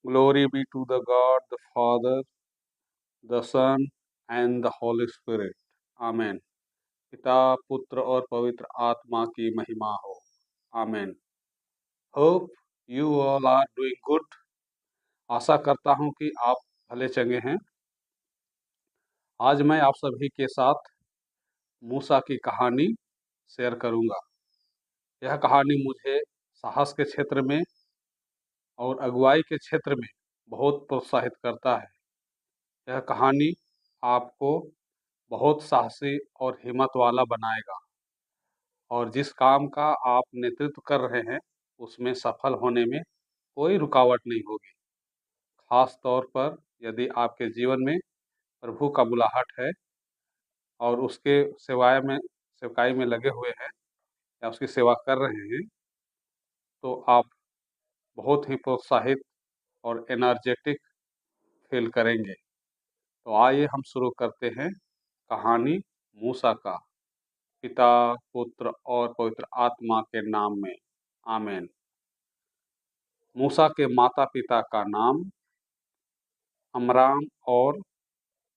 Glory be to the God, the Father, the Son, and the Holy Spirit. आमेन। पिता, पुत्र और पवित्र आत्मा की महिमा हो। Amen. Hope you all are doing good. आशा करता हूं कि आप भले चंगे हैं। आज मैं आप सभी के साथ मूसा की कहानी शेयर करूंगा। यह कहानी मुझे साहस के क्षेत्र में और अगुवाई के क्षेत्र में बहुत प्रोत्साहित करता है। यह कहानी आपको बहुत साहसी और हिम्मत वाला बनाएगा और जिस काम का आप नेतृत्व कर रहे हैं उसमें सफल होने में कोई रुकावट नहीं होगी। खास तौर पर यदि आपके जीवन में प्रभु का बुलाहट है और उसके सेवकाई में लगे हुए हैं या उसकी सेवा कर रहे हैं, तो आप बहुत ही प्रोत्साहित और एनर्जेटिक फील करेंगे। तो आइए हम शुरू करते हैं कहानी मूसा का। पिता, पुत्र और पवित्र आत्मा के नाम में। आमेन। मूसा के माता पिता का नाम अमराम और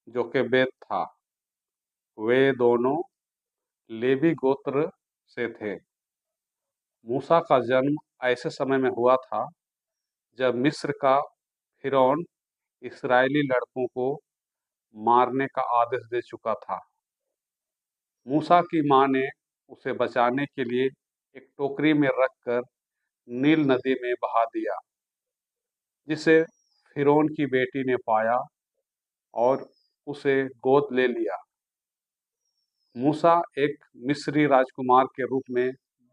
जोकेबेद था। वे दोनों लेवी गोत्र से थे। मूसा का जन्म ऐसे समय में हुआ था जब मिस्र का फिरौन इस्राएली लड़कों को मारने का आदेश दे चुका था। मूसा की मां ने उसे बचाने के लिए एक टोकरी में रखकर नील नदी में बहा दिया, जिसे फिरौन की बेटी ने पाया और उसे गोद ले लिया। मूसा एक मिस्री राजकुमार के रूप में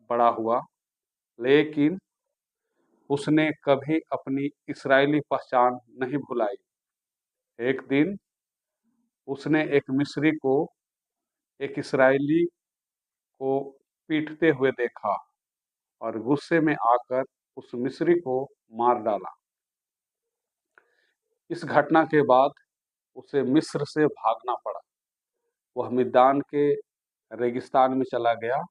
बड़ा हुआ, लेकिन उसने कभी अपनी इस्राएली पहचान नहीं भुलाई। एक दिन उसने एक मिस्री को एक इस्राएली को पीटते हुए देखा और गुस्से में आकर उस मिस्री को मार डाला। इस घटना के बाद उसे मिस्र से भागना पड़ा। वह मिद्यान के रेगिस्तान में चला गया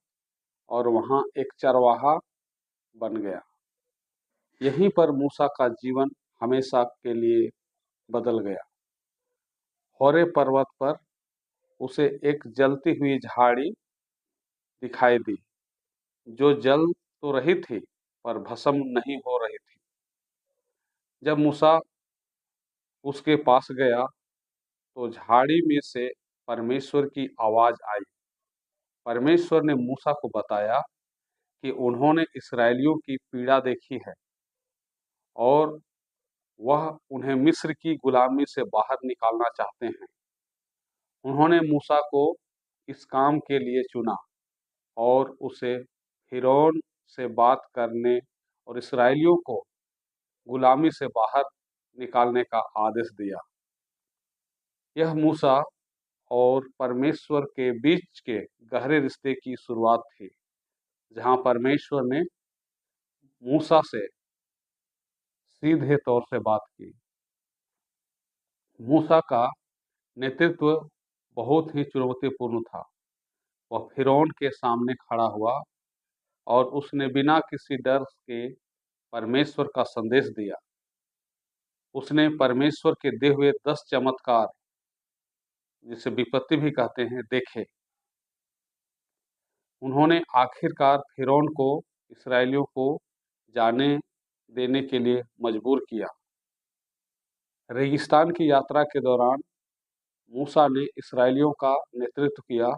और वहां एक चरवाहा बन गया। यहीं पर मूसा का जीवन हमेशा के लिए बदल गया। होरे पर्वत पर उसे एक जलती हुई झाड़ी दिखाई दी, जो जल तो रही थी पर भस्म नहीं हो रही थी। जब मूसा उसके पास गया तो झाड़ी में से परमेश्वर की आवाज आई। परमेश्वर ने मूसा को बताया कि उन्होंने इस्राएलियों की पीड़ा देखी है और वह उन्हें मिस्र की गुलामी से बाहर निकालना चाहते हैं। उन्होंने मूसा को इस काम के लिए चुना और उसे फिरौन से बात करने और इस्राएलियों को गुलामी से बाहर निकालने का आदेश दिया। यह मूसा और परमेश्वर के बीच के गहरे रिश्ते की शुरुआत थी, जहां परमेश्वर ने मूसा से सीधे तौर से बात की। मूसा का नेतृत्व बहुत ही चुनौतीपूर्ण था। वह फिरौन के सामने खड़ा हुआ और उसने बिना किसी डर के परमेश्वर का संदेश दिया। उसने परमेश्वर के दिए हुए 10 चमत्कार, जिसे विपत्ति भी कहते हैं, देखे। उन्होंने आखिरकार फिरौन को इस्राएलियों को जाने देने के लिए मजबूर किया। रेगिस्तान की यात्रा के दौरान मूसा ने इस्राएलियों का नेतृत्व किया।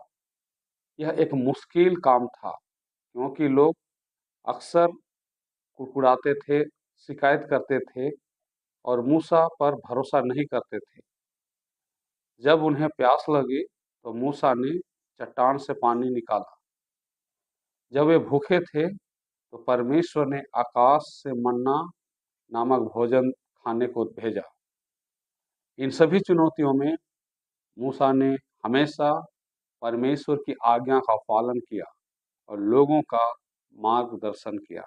यह एक मुश्किल काम था, क्योंकि लोग अक्सर कुड़कुड़ाते थे, शिकायत करते थे और मूसा पर भरोसा नहीं करते थे। जब उन्हें प्यास लगी तो मूसा ने चट्टान से पानी निकाला। जब वे भूखे थे तो परमेश्वर ने आकाश से मन्ना नामक भोजन खाने को भेजा। इन सभी चुनौतियों में मूसा ने हमेशा परमेश्वर की आज्ञा का पालन किया और लोगों का मार्गदर्शन किया।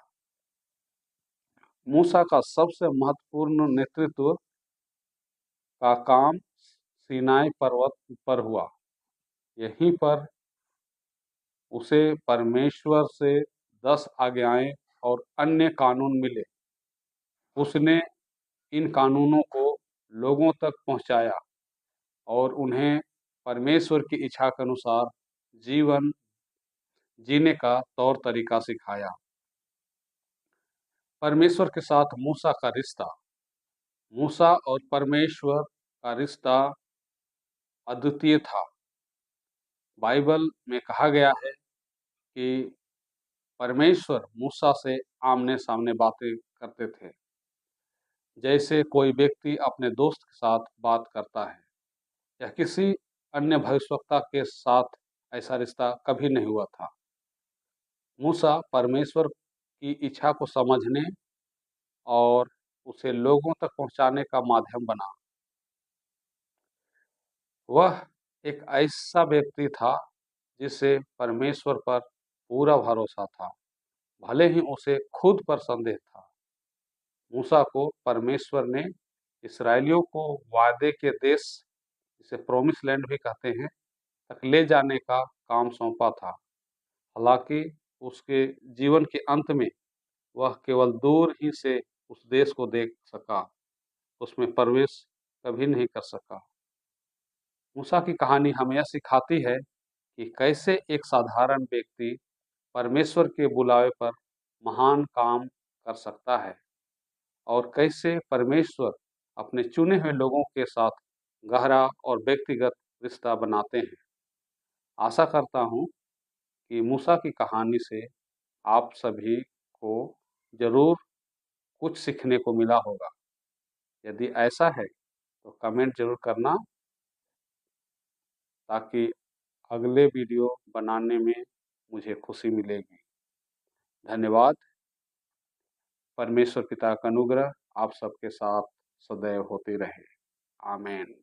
मूसा का सबसे महत्वपूर्ण नेतृत्व का काम सीनाई पर्वत पर हुआ। यहीं पर उसे परमेश्वर से 10 आज्ञाएं और अन्य कानून मिले। उसने इन कानूनों को लोगों तक पहुंचाया और उन्हें परमेश्वर की इच्छा के अनुसार जीवन जीने का तौर तरीका सिखाया। परमेश्वर के साथ मूसा का रिश्ता। मूसा और परमेश्वर का रिश्ता अद्वितीय था। बाइबल में कहा गया है कि परमेश्वर मूसा से आमने सामने बातें करते थे, जैसे कोई व्यक्ति अपने दोस्त के साथ बात करता है। या किसी अन्य भविष्यवक्ता के साथ ऐसा रिश्ता कभी नहीं हुआ था। मूसा परमेश्वर की इच्छा को समझने और उसे लोगों तक पहुंचाने का माध्यम बना। वह एक ऐसा व्यक्ति था जिसे परमेश्वर पर पूरा भरोसा था, भले ही उसे खुद पर संदेह था। मूसा को परमेश्वर ने इस्राएलियों को वादे के देश, जिसे प्रोमिस लैंड भी कहते हैं, तक ले जाने का काम सौंपा था। हालांकि उसके जीवन के अंत में वह केवल दूर ही से उस देश को देख सका, उसमें प्रवेश कभी नहीं कर सका। मूसा की कहानी हमें यह सिखाती है कि कैसे एक साधारण व्यक्ति परमेश्वर के बुलावे पर महान काम कर सकता है और कैसे परमेश्वर अपने चुने हुए लोगों के साथ गहरा और व्यक्तिगत रिश्ता बनाते हैं। आशा करता हूँ कि मूसा की कहानी से आप सभी को जरूर कुछ सीखने को मिला होगा। यदि ऐसा है तो कमेंट जरूर करना, ताकि अगले वीडियो बनाने में मुझे खुशी मिलेगी। धन्यवाद। परमेश्वर पिता का अनुग्रह आप सबके साथ सदैव होते रहे। आमीन।